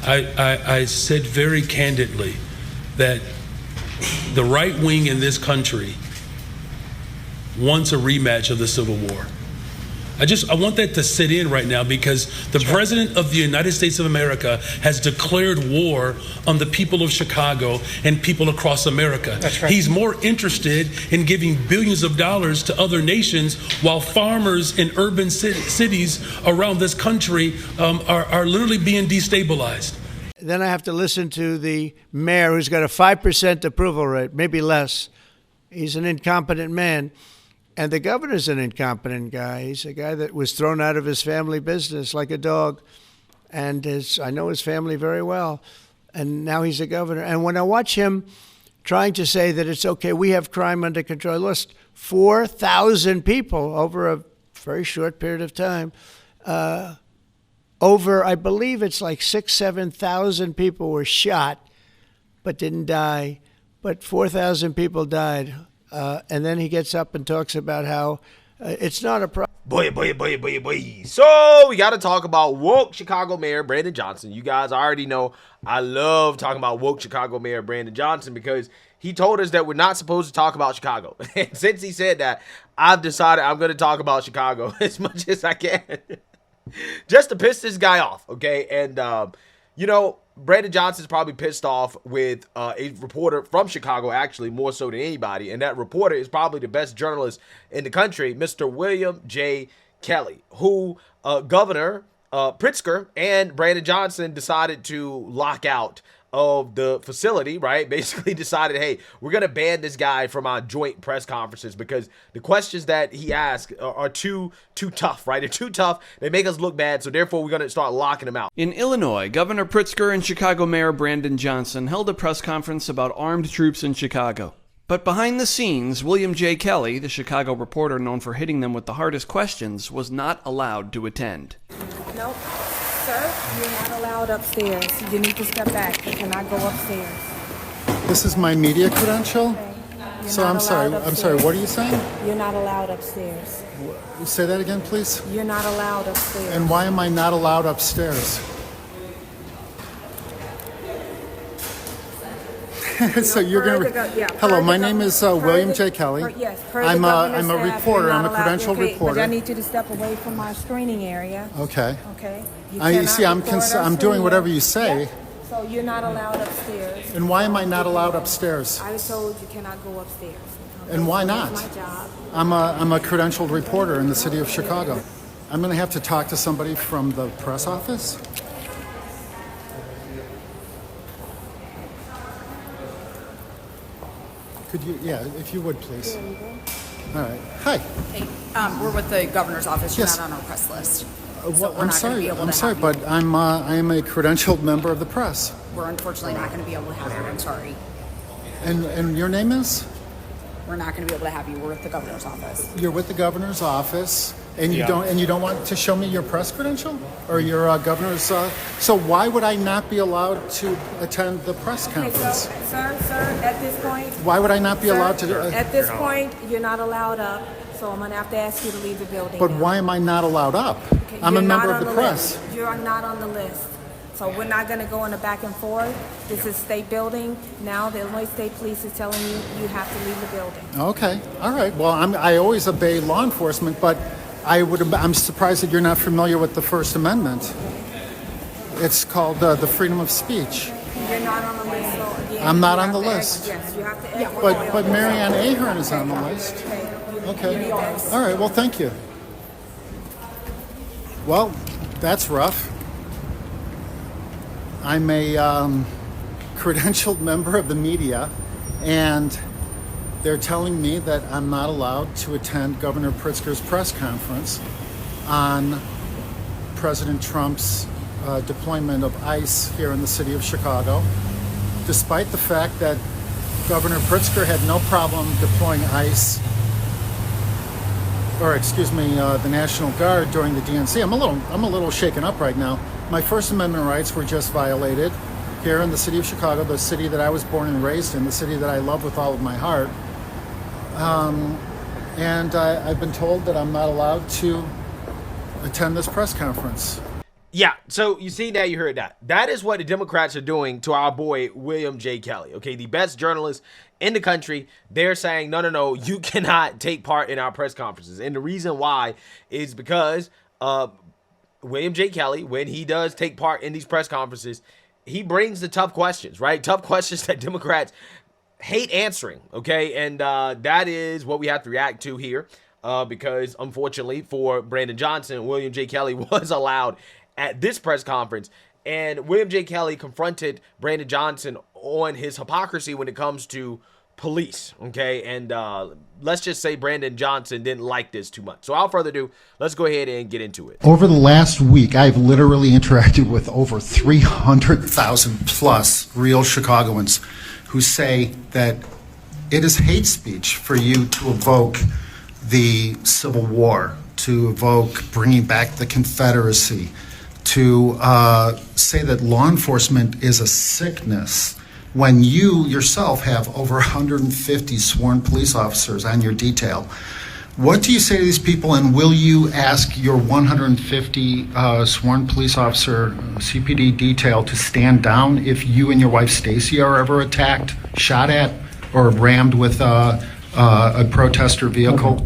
I said very candidly that the right wing in this country wants a rematch of the Civil War. I want that to sit in right now, because the President of the United States of America has declared war on the people of Chicago and people across America. That's right. He's more interested in giving billions of dollars to other nations, while farmers in urban cities around this country are literally being destabilized. Then I have to listen to the mayor, who's got a 5% approval rate, maybe less. He's an incompetent man. And the governor's an incompetent guy. He's a guy that was thrown out of his family business like a dog. And I know his family very well. And now he's a governor. And when I watch him trying to say that it's okay, we have crime under control, I lost 4,000 people over a very short period of time. I believe it's like 7,000 people were shot but didn't die. But 4,000 people died. And then he gets up and talks about how it's not a problem. Boy. So we got to talk about woke Chicago Mayor Brandon Johnson. You guys already know I love talking about woke Chicago Mayor Brandon Johnson, because he told us that we're not supposed to talk about Chicago. And since he said that, I've decided I'm going to talk about Chicago as much as I can just to piss this guy off. Okay. And, Brandon Johnson's probably pissed off with a reporter from Chicago, actually, more so than anybody. And that reporter is probably the best journalist in the country, Mr. William J. Kelly, who Governor Pritzker and Brandon Johnson decided to lock out of the facility, right? Basically decided, hey, we're going to ban this guy from our joint press conferences because the questions that he asked are too tough, right? They're too tough. They make us look bad. So therefore, we're going to start locking him out. In Illinois, Governor Pritzker and Chicago Mayor Brandon Johnson held a press conference about armed troops in Chicago. But behind the scenes, William J. Kelly, the Chicago reporter known for hitting them with the hardest questions, was not allowed to attend. Nope. Sir, you're not allowed upstairs. You need to step back. You cannot go upstairs. This is my media credential? Okay. So I'm sorry, what are you saying? You're not allowed upstairs. Say that again, please? You're not allowed upstairs. And why am I not allowed upstairs? So you're going to... Hello, my name is William J. Kelly. Yes, I'm a reporter. I'm a credentialed reporter. But I need you to step away from my screening area. Okay. Okay. You see, I'm doing whatever you say. Yeah. So you're not allowed upstairs. And why am I not allowed upstairs? I was told you cannot go upstairs. Okay? And why not? That's my job. I'm a credentialed reporter in the city of Chicago. I'm going to have to talk to somebody from the press office. Could you, if you would, please. There you go. All right. Hi. Hey, we're with the governor's office. You're not on our press list. Well, I'm sorry, but I am a credentialed member of the press. We're unfortunately not going to be able to have you. I'm sorry. And your name is? We're not going to be able to have you. We're with the governor's office. You're with the governor's office, and you don't want to show me your press credential or your governor's. So why would I not be allowed to attend the press conference? Okay, so, sir, at this point. Why would I not be allowed to? At this point, you're not allowed up. So I'm going to have to ask you to leave the building. But now. why am I not allowed up? Okay, I'm a member of the press. List. You're not on the list. So we're not going to go in the back and forth. This is state building. Now the Illinois State Police is telling you you have to leave the building. Okay. All right. Well, I always obey law enforcement, but I'm surprised that you're not familiar with the First Amendment. It's called the freedom of speech. You're not on the list. So again, I'm not on the list. Yes, you have to. But Marianne Ahern is on the list. Okay. All right. Well, thank you. Well, that's rough. I'm a credentialed member of the media, and they're telling me that I'm not allowed to attend Governor Pritzker's press conference on President Trump's deployment of ICE here in the city of Chicago, despite the fact that Governor Pritzker had no problem deploying ICE, the National Guard during the DNC. I'm a little shaken up right now. My First Amendment rights were just violated here in the city of Chicago, the city that I was born and raised in, the city that I love with all of my heart. And I've been told that I'm not allowed to attend this press conference. Yeah, so you see, now you heard that. That is what the Democrats are doing to our boy William J. Kelly. Okay, the best journalist in the country. They're saying, no, you cannot take part in our press conferences. And the reason why is because William J. Kelly, when he does take part in these press conferences, he brings the tough questions, right? Tough questions that Democrats hate answering, okay? And that is what we have to react to here because, unfortunately, for Brandon Johnson, William J. Kelly was allowed at this press conference. And William J. Kelly confronted Brandon Johnson on his hypocrisy when it comes to police, okay? And let's just say Brandon Johnson didn't like this too much. So without further ado, let's go ahead and get into it. Over the last week, I've literally interacted with over 300,000 plus real Chicagoans who say that it is hate speech for you to evoke the Civil War, to evoke bringing back the Confederacy, to say that law enforcement is a sickness when you yourself have over 150 sworn police officers on your detail. What do you say to these people, and will you ask your 150 sworn police officer CPD detail to stand down if you and your wife Stacy are ever attacked, shot at, or rammed with a protester vehicle?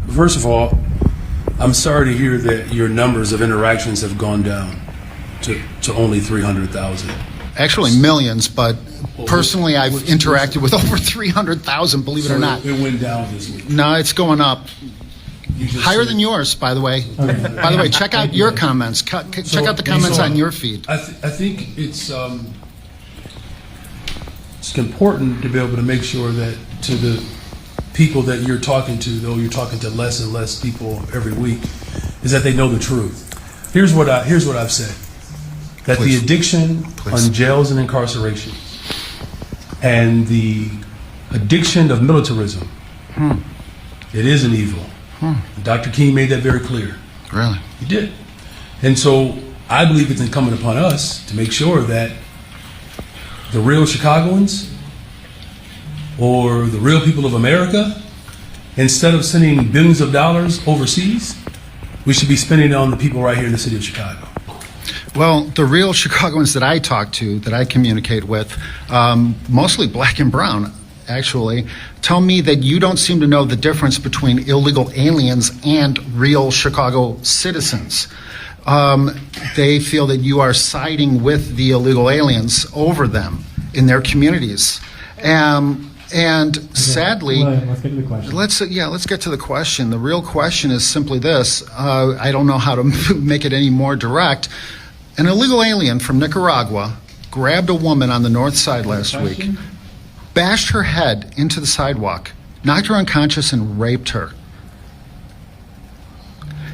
First of all, I'm sorry to hear that your numbers of interactions have gone down to only 300,000. Actually, millions, but personally, I've interacted with over 300,000, believe it or not. It went down this week. No, it's going up. Higher than yours, by the way. By the way, check out your comments. Check out the comments on your feed. I think it's important to be able to make sure that to the people that you're talking to, though you're talking to less and less people every week, is that they know the truth. Here's what I've said. That Please. The addiction on jails and incarceration and the addiction of militarism, it is an evil. Dr. King made that very clear. Really? He did. And so I believe it's incumbent upon us to make sure that the real Chicagoans or the real people of America, instead of sending billions of dollars overseas, we should be spending it on the people right here in the city of Chicago. Well, the real Chicagoans that I talk to, that I communicate with, mostly black and brown, actually, tell me that you don't seem to know the difference between illegal aliens and real Chicago citizens. They feel that you are siding with the illegal aliens over them in their communities. And sadly, let's get to the question. Let's get to the question. The real question is simply this. I don't know how to make it any more direct. An illegal alien from Nicaragua grabbed a woman on the north side last week, bashed her head into the sidewalk, knocked her unconscious, and raped her.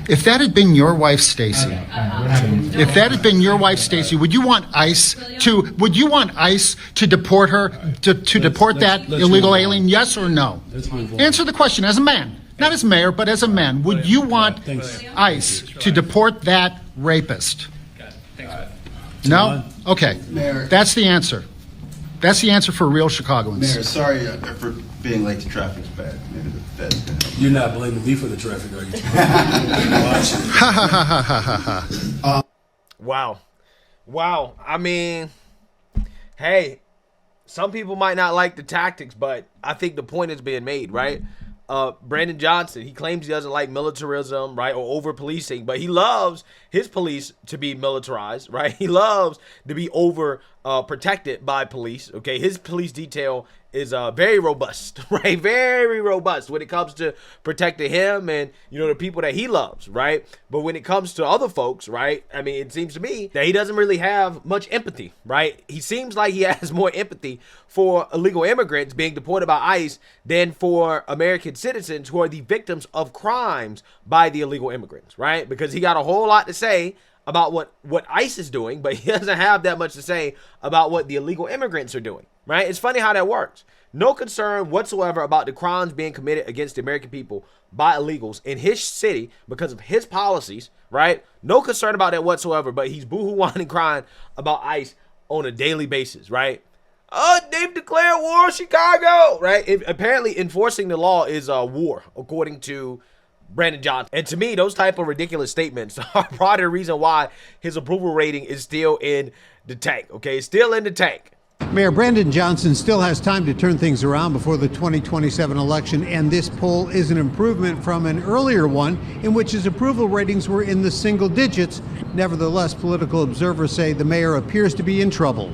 If that had been your wife, Stacy, would you want ICE to deport her, to deport that illegal alien? Yes or no? Answer the question as a man, not as mayor, but as a man. Would you want ICE to deport that rapist? No? Okay. Mayor. That's the answer. That's the answer for real Chicagoans. Mayor, sorry for being late to traffic's bad. Maybe the Fed's gonna help. You're not blaming me for the traffic, are you? Wow. I mean, hey, some people might not like the tactics, but I think the point is being made, right? Brandon Johnson, he claims he doesn't like militarism, right, or over policing, but he loves his police to be militarized, right? He loves to be over protected by police. Okay, his police detail is very robust, right? Very robust when it comes to protecting him and, you know, the people that he loves, right? But when it comes to other folks, right, I mean, it seems to me that he doesn't really have much empathy, right? He seems like he has more empathy for illegal immigrants being deported by ICE than for American citizens who are the victims of crimes by the illegal immigrants, right? Because he got a whole lot to say about what ICE is doing, but he doesn't have that much to say about what the illegal immigrants are doing, right? It's funny how that works. No concern whatsoever about the crimes being committed against the American people by illegals in his city because of his policies, right? No concern about that whatsoever, but he's boo-hoo-whining crying about ICE on a daily basis, right? Oh, they've declared war on Chicago, right? Apparently enforcing the law is war, according to Brandon Johnson. And to me, those type of ridiculous statements are part of the reason why his approval rating is still in the tank. Okay, it's still in the tank. Mayor Brandon Johnson still has time to turn things around before the 2027 election, and this poll is an improvement from an earlier one in which his approval ratings were in the single digits. Nevertheless, political observers say the mayor appears to be in trouble.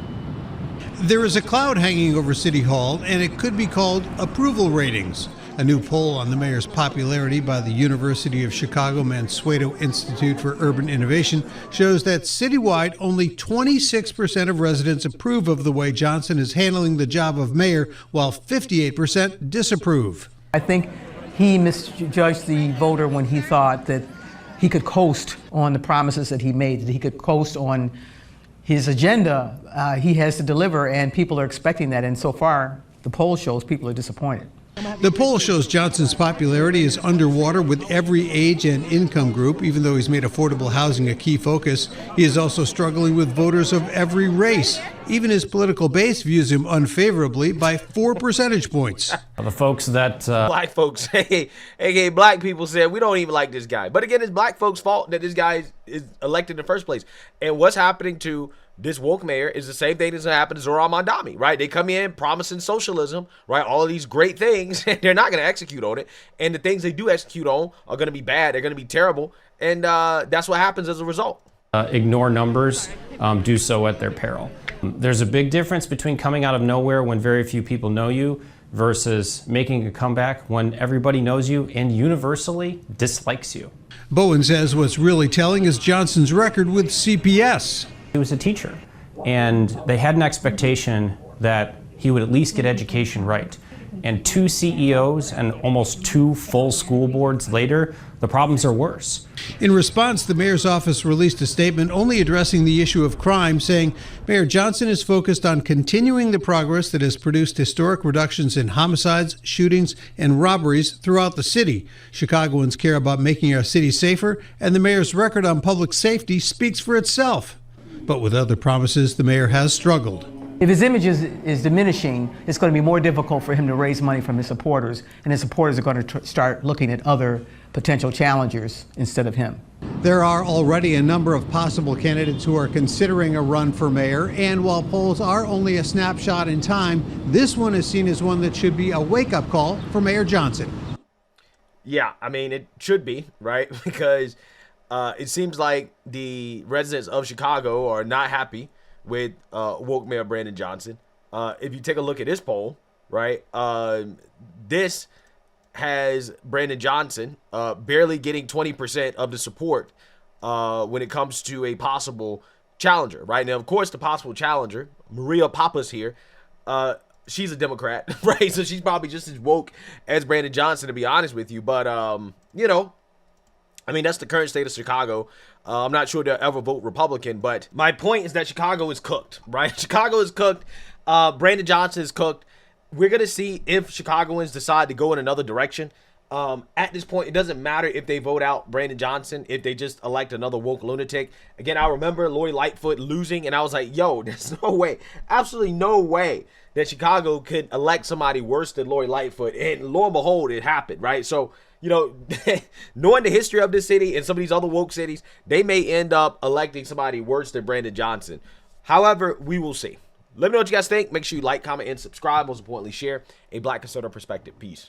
There is a cloud hanging over City Hall, and it could be called approval ratings. A new poll on the mayor's popularity by the University of Chicago Mansueto Institute for Urban Innovation shows that citywide, only 26% of residents approve of the way Johnson is handling the job of mayor, while 58% disapprove. I think he misjudged the voter when he thought that he could coast on the promises that he made, that he could coast on his agenda. He has to deliver, and people are expecting that. And so far, the poll shows people are disappointed. The poll shows Johnson's popularity is underwater with every age and income group. Even though he's made affordable housing a key focus, he is also struggling with voters of every race. Even his political base views him unfavorably by 4 percentage points. The folks that black folks, aka black people, said we don't even like this guy. But again, it's black folks' fault that this guy is elected in the first place. And what's happening to this woke mayor is the same thing that's going to happen to Zohran Mamdani, right? They come in promising socialism, right? All of these great things, and they're not going to execute on it. And the things they do execute on are going to be bad. They're going to be terrible. And that's what happens as a result. ignore numbers, do so at their peril. There's a big difference between coming out of nowhere when very few people know you versus making a comeback when everybody knows you and universally dislikes you. Bowen says what's really telling is Johnson's record with CPS. He was a teacher, and they had an expectation that he would at least get education right. And 2 CEOs and almost 2 full school boards later, the problems are worse. In response, the mayor's office released a statement only addressing the issue of crime, saying Mayor Johnson is focused on continuing the progress that has produced historic reductions in homicides, shootings, and robberies throughout the city. Chicagoans care about making our city safer, and the mayor's record on public safety speaks for itself. But with other promises, the mayor has struggled. If his image is diminishing, it's going to be more difficult for him to raise money from his supporters, and his supporters are going to start looking at other potential challengers instead of him. There are already a number of possible candidates who are considering a run for mayor, and while polls are only a snapshot in time, this one is seen as one that should be a wake-up call for Mayor Johnson. Yeah, I mean, it should be, right? Because it seems like the residents of Chicago are not happy with woke Mayor Brandon Johnson. If you take a look at this poll, right, this has Brandon Johnson barely getting 20% of the support when it comes to a possible challenger, right? Now, of course, the possible challenger, Maria Pappas here, she's a Democrat, right? So she's probably just as woke as Brandon Johnson, to be honest with you. But, you know, I mean, that's the current state of Chicago. I'm not sure they'll ever vote Republican, but my point is that Chicago is cooked, right? Chicago is cooked. Brandon Johnson is cooked. We're going to see if Chicagoans decide to go in another direction. At this point, it doesn't matter if they vote out Brandon Johnson, if they just elect another woke lunatic. Again, I remember Lori Lightfoot losing, and I was like, yo, there's no way, absolutely no way that Chicago could elect somebody worse than Lori Lightfoot. And lo and behold, it happened, right? So, you know, knowing the history of this city and some of these other woke cities, they may end up electing somebody worse than Brandon Johnson. However, we will see. Let me know what you guys think. Make sure you like, comment, and subscribe. Most importantly, share a Black conservative perspective. Peace.